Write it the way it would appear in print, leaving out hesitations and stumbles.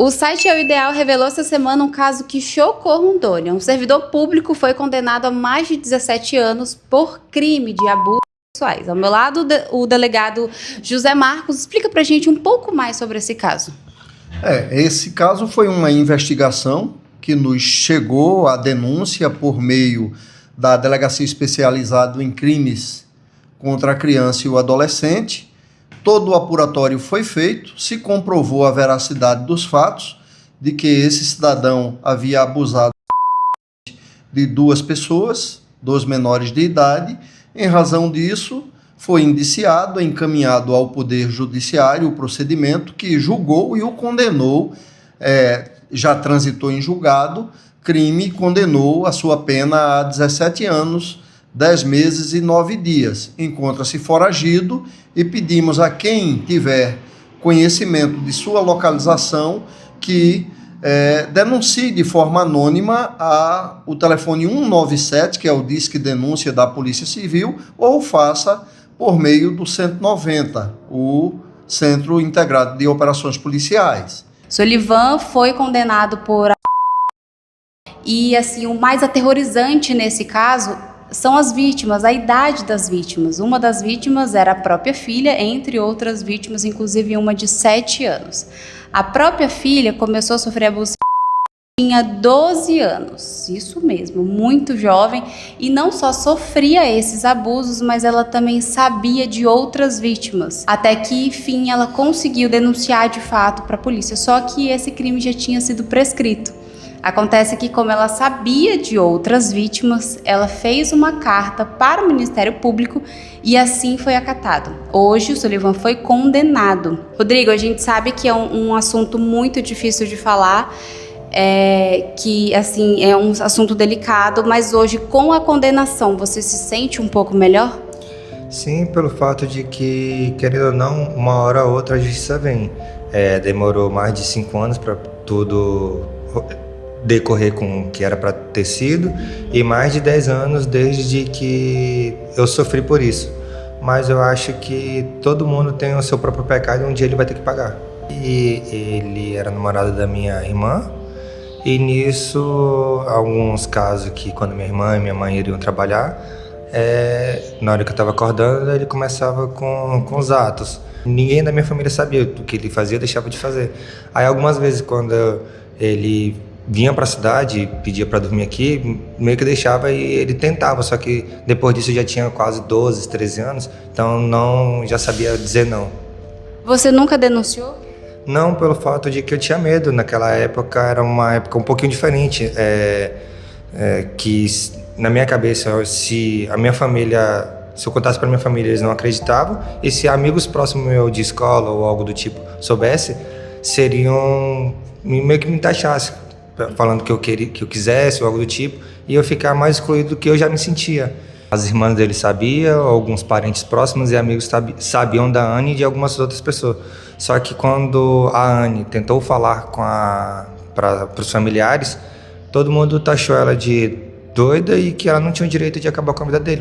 O site É o Ideal revelou essa semana um caso que chocou Rondônia. Um servidor público foi condenado a mais de 17 anos por crime de abusos sexuais. Ao meu lado, o delegado José Marcos explica pra gente um pouco mais sobre esse caso. Esse caso foi uma investigação que nos chegou a denúncia por meio da Delegacia Especializada em Crimes contra a Criança e o Adolescente. Todo o apuratório foi feito, se comprovou a veracidade dos fatos de que esse cidadão havia abusado de duas pessoas, dois menores de idade. Em razão disso, foi indiciado, encaminhado ao Poder Judiciário o procedimento que julgou e o condenou, já transitou em julgado, crime e condenou a sua pena a 17 anos, 10 meses e 9 dias. Encontra-se foragido e pedimos a quem tiver conhecimento de sua localização que denuncie de forma anônima o telefone 197, que é o Disque Denúncia da Polícia Civil, ou faça por meio do 190, o Centro Integrado de Operações Policiais. Solivan foi condenado por... E assim, o mais aterrorizante nesse caso são as vítimas, a idade das vítimas. Uma das vítimas era a própria filha, entre outras vítimas, inclusive uma de 7 anos. A própria filha começou a sofrer abuso, tinha 12 anos, isso mesmo, muito jovem, e não só sofria esses abusos, mas ela também sabia de outras vítimas, até que, enfim, ela conseguiu denunciar de fato para a polícia, só que esse crime já tinha sido prescrito. Acontece que, como ela sabia de outras vítimas, ela fez uma carta para o Ministério Público e assim foi acatado. Hoje, o Solivan foi condenado. Rodrigo, a gente sabe que é um assunto muito difícil de falar, que assim é um assunto delicado, mas hoje, com a condenação, você se sente um pouco melhor? Sim, pelo fato de que, querendo ou não, uma hora ou outra a justiça vem. Demorou mais de 5 anos para tudo decorrer com o que era para ter sido, e mais de 10 anos desde que eu sofri por isso. Mas eu acho que todo mundo tem o seu próprio pecado e um dia ele vai ter que pagar. E ele era namorado da minha irmã, e nisso, alguns casos que quando minha irmã e minha mãe iriam trabalhar, na hora que eu estava acordando, ele começava com os atos. Ninguém da minha família sabia o que ele fazia, deixava de fazer. Aí algumas vezes quando ele vinha para a cidade, pedia para dormir aqui, meio que deixava e ele tentava, só que depois disso eu já tinha quase 12, 13 anos, então já sabia dizer não. Você nunca denunciou? Não, pelo fato de que eu tinha medo. Naquela época era uma época um pouquinho diferente, que na minha cabeça, se a minha família, se eu contasse para minha família, eles não acreditavam, e se amigos próximos meu de escola ou algo do tipo soubesse, seriam meio que me taxassem, falando que eu quisesse ou algo do tipo, e eu ficar mais excluído do que eu já me sentia. As irmãs dele sabiam, alguns parentes próximos e amigos sabiam da Anne e de algumas outras pessoas. Só que quando a Anne tentou falar para os familiares, todo mundo taxou ela de doida e que ela não tinha o direito de acabar com a vida dele.